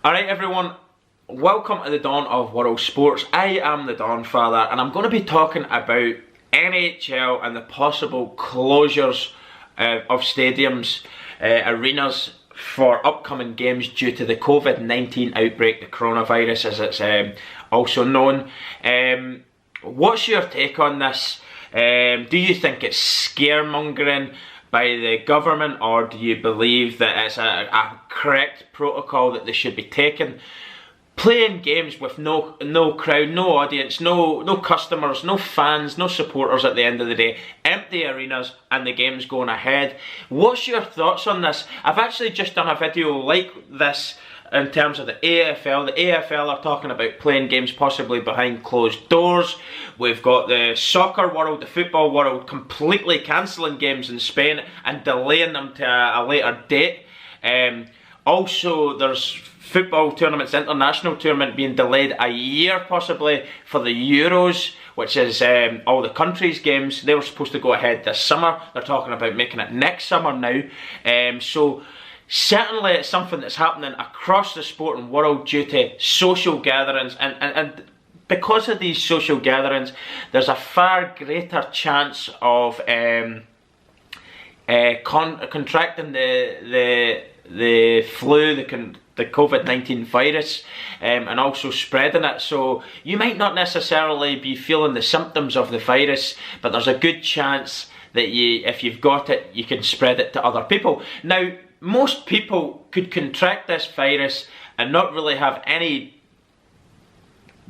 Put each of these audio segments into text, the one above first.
Alright everyone, welcome to the dawn of world sports. I am the Donfather and I'm going to be talking about NHL and the possible closures of stadiums, arenas for upcoming games due to the COVID-19 outbreak, the coronavirus as it's also known. What's your take on this? Do you think it's scaremongering by the government, or do you believe that it's a correct protocol that they should be taking? Playing games with no crowd, no audience, no customers, no fans, no supporters at the end of the day, empty arenas and the game's going ahead. What's your thoughts on this? I've actually just done a video like this in terms of the AFL. The AFL are talking about playing games possibly behind closed doors. We've got the soccer world, the football world completely cancelling games in Spain and delaying them to a later date. Also, there's football tournaments, international tournament being delayed a year possibly for the Euros, which is all the countries' games. They were supposed to go ahead this summer. They're talking about making it next summer now. So certainly it's something that's happening across the sporting world due to social gatherings, and because of these social gatherings there's a far greater chance of contracting the flu, the COVID-19 virus, and also spreading it. So you might not necessarily be feeling the symptoms of the virus, but there's a good chance that if you've got it, you can spread it to other people. Now, most people could contract this virus and not really have any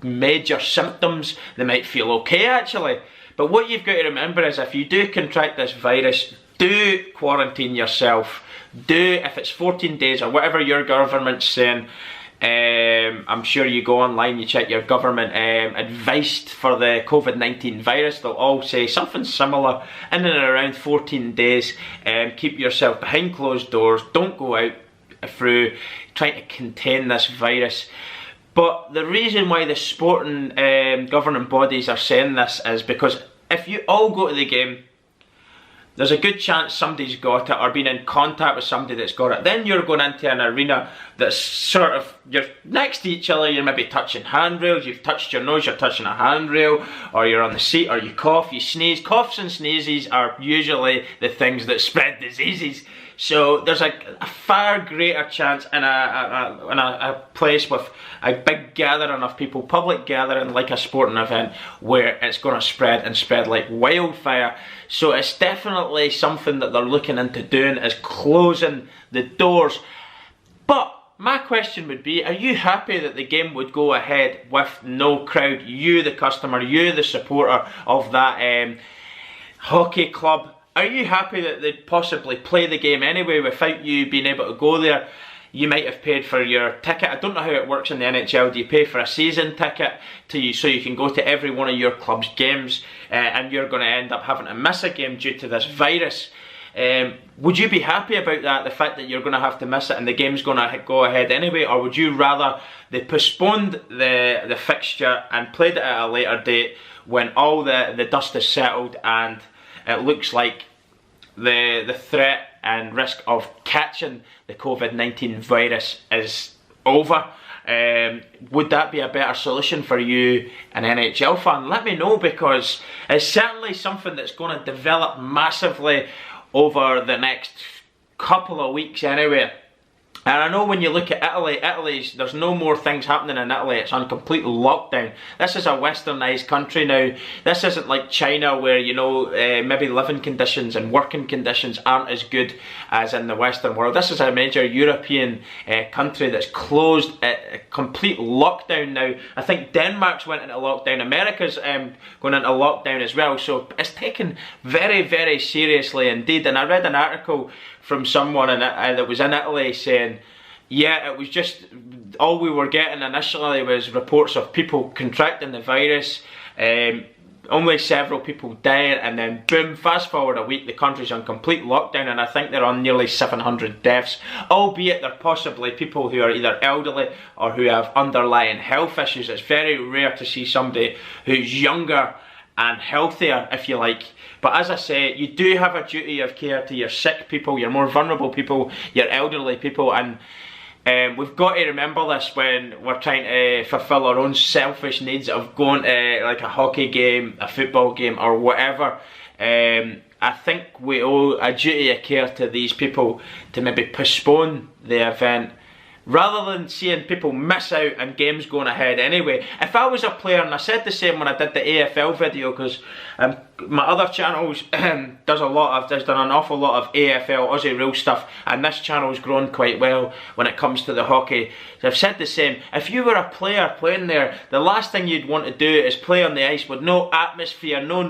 major symptoms. They might feel okay actually. But what you've got to remember is if you do contract this virus, do quarantine yourself. If it's 14 days or whatever your government's saying, I'm sure you go online, you check your government advice for the COVID-19 virus, they'll all say something similar. In and around 14 days, keep yourself behind closed doors, don't go out through trying to contain this virus. But the reason why the sporting governing bodies are saying this is because if you all go to the game, there's a good chance somebody's got it or been in contact with somebody that's got it. Then you're going into an arena that's sort of, you're next to each other, you're maybe touching handrails, you've touched your nose, you're touching a handrail, or you're on the seat, or you cough, you sneeze. Coughs and sneezes are usually the things that spread diseases. So there's a far greater chance in a place with a big gathering of people, public gathering like a sporting event, where it's going to spread and spread like wildfire. So it's definitely something that they're looking into doing, is closing the doors. But my question would be, are you happy that the game would go ahead with no crowd? You, the customer, you, the supporter of that hockey club, are you happy that they'd possibly play the game anyway without you being able to go there? You might have paid for your ticket. I don't know how it works in the NHL. Do you pay for a season ticket so you can go to every one of your club's games, and you're going to end up having to miss a game due to this virus? Would you be happy about that, the fact that you're going to have to miss it and the game's going to go ahead anyway? Or would you rather they postponed the fixture and played it at a later date when all the dust is settled and it looks like the threat and risk of catching the COVID-19 virus is over? Would that be a better solution for you, an NHL fan? Let me know, because it's certainly something that's going to develop massively over the next couple of weeks anyway. And I know when you look at Italy, there's no more things happening in Italy. It's on complete lockdown. This is a westernised country now. This isn't like China where, you know, maybe living conditions and working conditions aren't as good as in the Western world. This is a major European country that's closed, complete lockdown now. I think Denmark's went into lockdown. America's going into lockdown as well. So it's taken very, very seriously indeed. And I read an article from someone that was in Italy saying, yeah, it was just, all we were getting initially was reports of people contracting the virus, only several people dying, and then boom, fast forward a week, the country's on complete lockdown, and I think they're on nearly 700 deaths, albeit they're possibly people who are either elderly or who have underlying health issues. It's very rare to see somebody who's younger and healthier, if you like. But as I say, you do have a duty of care to your sick people, your more vulnerable people, your elderly people, and we've got to remember this when we're trying to fulfil our own selfish needs of going to like a hockey game, a football game, or whatever. I think we owe a duty of care to these people to maybe postpone the event, rather than seeing people miss out and games going ahead anyway. If I was a player, and I said the same when I did the AFL video, because my other channels does done an awful lot of AFL, Aussie Rules stuff, and this channel's grown quite well when it comes to the hockey. So I've said the same. If you were a player playing there, the last thing you'd want to do is play on the ice with no atmosphere, no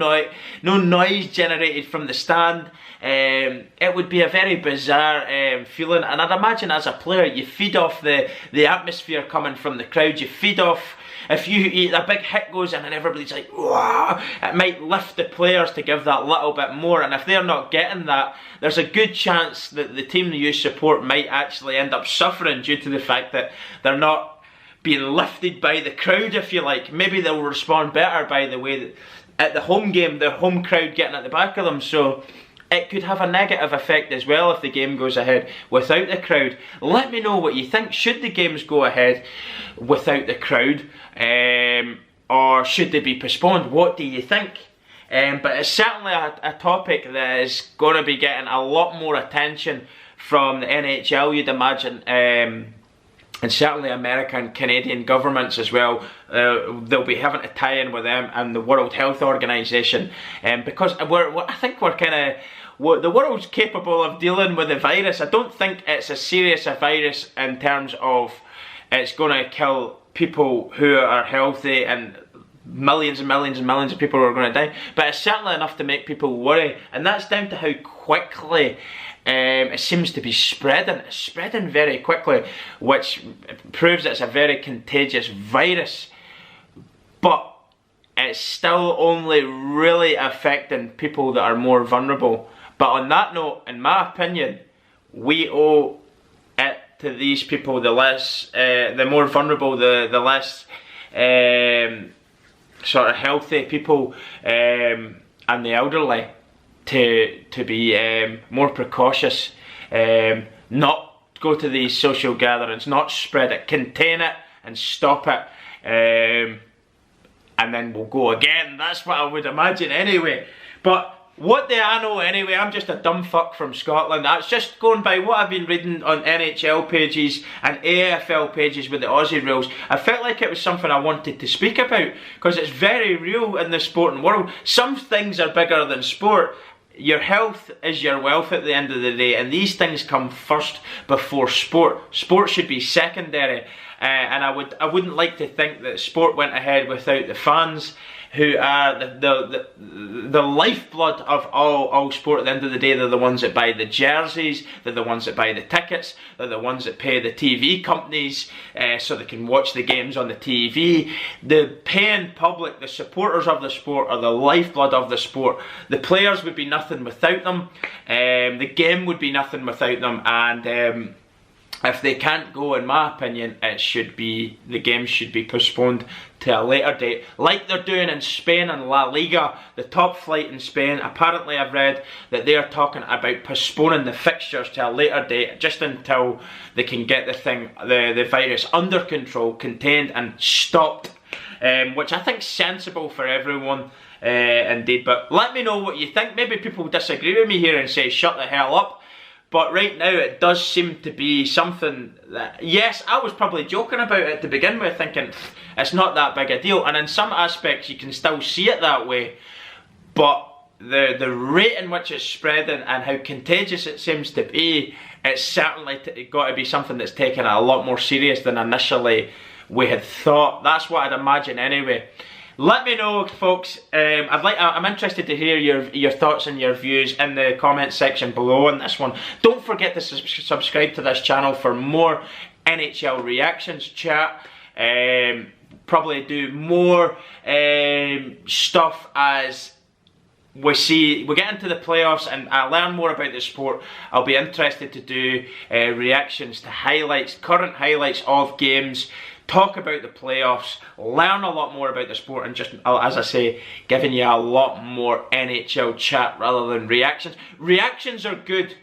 noise generated from the stand. It would be a very bizarre feeling, and I'd imagine as a player you feed off the atmosphere coming from the crowd. You feed off, if a big hit goes in and everybody's like, wow, it might lift the players to give that little bit more, and if they're not getting that, there's a good chance that the team that you support might actually end up suffering due to the fact that they're not being lifted by the crowd, if you like. Maybe they'll respond better by the way that at the home game, their home crowd getting at the back of them, so it could have a negative effect as well if the game goes ahead without the crowd. Let me know what you think. Should the games go ahead without the crowd, or should they be postponed? What do you think? But it's certainly a topic that is going to be getting a lot more attention from the NHL, you'd imagine, and certainly American, Canadian governments as well. They'll be having to tie in with them and the World Health Organization, because I think we're kind of, the world's capable of dealing with the virus. I don't think it's as serious a virus in terms of it's going to kill people who are healthy and millions and millions and millions of people are going to die, but it's certainly enough to make people worry, and that's down to how quickly it seems to be spreading very quickly, which proves it's a very contagious virus. But it's still only really affecting people that are more vulnerable. But on that note, in my opinion, we owe it to these people, the more vulnerable, the less sort of healthy people, and the elderly, to be more precautious, not go to these social gatherings, not spread it, contain it and stop it, and then we'll go again. That's what I would imagine anyway. But what do I know anyway? I'm just a dumb fuck from Scotland. That's just going by what I've been reading on NHL pages and AFL pages with the Aussie rules. I felt like it was something I wanted to speak about, because it's very real in the sporting world. Some things are bigger than sport. Your health is your wealth at the end of the day, and these things come first before sport. Sport should be secondary, and I wouldn't like to think that sport went ahead without the fans, who are the lifeblood of all sport. At the end of the day, they're the ones that buy the jerseys, they're the ones that buy the tickets, they're the ones that pay the TV companies so they can watch the games on the TV. The paying public, the supporters of the sport, are the lifeblood of the sport. The players would be nothing without them, the game would be nothing without them, and if they can't go, in my opinion, the games should be postponed to a later date, like they're doing in Spain and La Liga, the top flight in Spain. Apparently I've read that they are talking about postponing the fixtures to a later date, just until they can get the virus under control, contained and stopped, which I think is sensible for everyone, indeed. But let me know what you think. Maybe people disagree with me here and say shut the hell up. But right now it does seem to be something that, yes, I was probably joking about it to begin with, thinking it's not that big a deal, and in some aspects you can still see it that way, but the rate in which it's spreading and how contagious it seems to be, it's certainly got to be something that's taken a lot more serious than initially we had thought. That's what I'd imagine anyway. Let me know, folks. I'm interested to hear your thoughts and your views in the comment section below on this one. Don't forget to subscribe to this channel for more NHL reactions chat. Probably do more stuff as we get into the playoffs and I learn more about the sport. I'll be interested to do reactions to current highlights of games, talk about the playoffs, learn a lot more about the sport, and just, as I say, giving you a lot more NHL chat rather than reactions. Reactions are good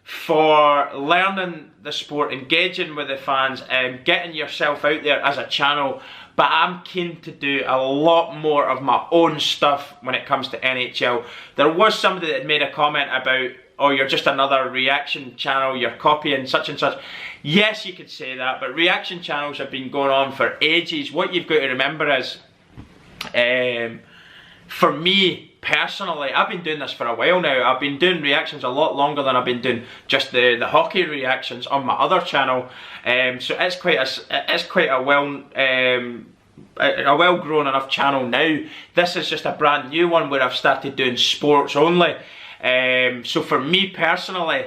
for learning the sport, engaging with the fans, and getting yourself out there as a channel. But I'm keen to do a lot more of my own stuff when it comes to NHL. There was somebody that made a comment about, oh, you're just another reaction channel, you're copying such and such. Yes, you could say that, but reaction channels have been going on for ages. What you've got to remember is, for me personally, I've been doing this for a while now. I've been doing reactions a lot longer than I've been doing just the hockey reactions on my other channel. So it's quite a well grown enough channel now. This is just a brand new one where I've started doing sports only. So for me personally,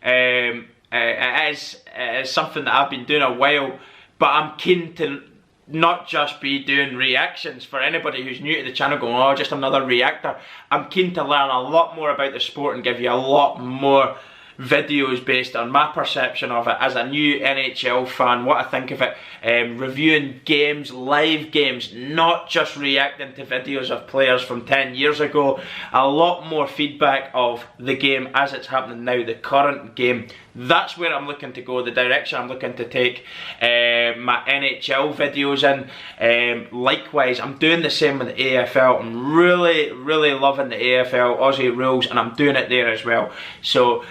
it is something that I've been doing a while, but I'm keen to not just be doing reactions. For anybody who's new to the channel going, oh, just another reactor, I'm keen to learn a lot more about the sport and give you a lot more videos based on my perception of it as a new NHL fan, what I think of it, reviewing games, live games, not just reacting to videos of players from 10 years ago. A lot more feedback of the game as it's happening now, the current game. That's where I'm looking to go, the direction I'm looking to take my NHL videos in. Likewise, I'm doing the same with the AFL. I'm really loving the AFL Aussie rules, and I'm doing it there as well. So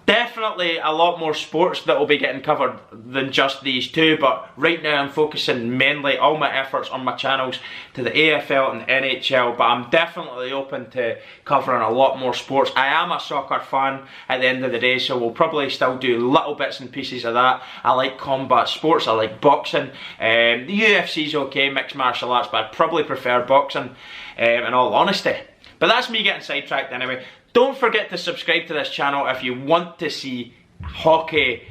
definitely a lot more sports that will be getting covered than just these two, but right now I'm focusing mainly all my efforts on my channels to the AFL and the NHL, but I'm definitely open to covering a lot more sports. I am a soccer fan at the end of the day, so we'll probably still do little bits and pieces of that. I like combat sports, I like boxing. The UFC's okay, mixed martial arts, but I'd probably prefer boxing in all honesty. But that's me getting sidetracked anyway. Don't forget to subscribe to this channel if you want to see hockey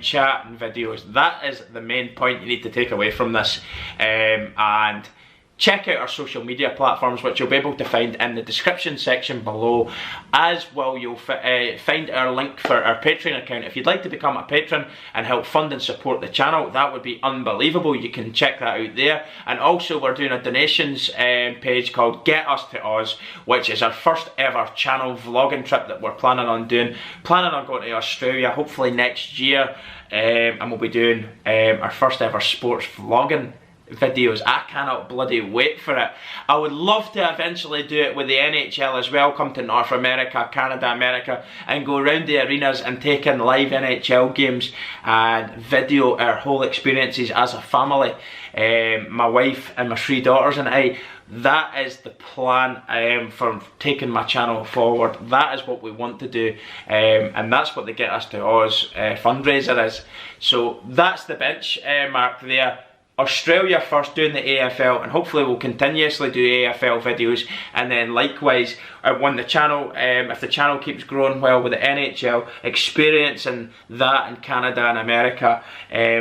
chat and videos. That is the main point you need to take away from this. And check out our social media platforms, which you'll be able to find in the description section below. As well, you'll find our link for our Patreon account. If you'd like to become a patron and help fund and support the channel, that would be unbelievable. You can check that out there. And also, we're doing a donations page called Get Us to Oz, which is our first ever channel vlogging trip that we're planning on doing. Planning on going to Australia, hopefully next year. And we'll be doing our first ever sports vlogging videos. I cannot bloody wait for it. I would love to eventually do it with the NHL as well, come to North America, Canada, America, and go around the arenas and take in live NHL games and video our whole experiences as a family. My wife and my 3 daughters and I. That is the plan for taking my channel forward. That is what we want to do, and that's what the Get Us to Oz fundraiser is. So that's the benchmark there. Australia first, doing the AFL, and hopefully we'll continuously do AFL videos, and then likewise when the channel, if the channel keeps growing well with the NHL, experiencing that in Canada and America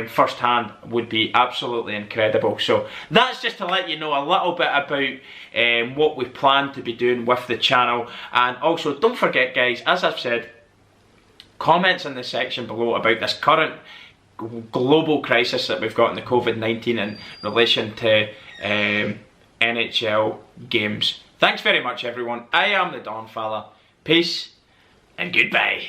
firsthand would be absolutely incredible. So that's just to let you know a little bit about what we plan to be doing with the channel. And also, don't forget guys, as I've said, comments in the section below about this current global crisis that we've got in the COVID-19 in relation to NHL games. Thanks very much everyone. I am the Donfather. Peace and goodbye.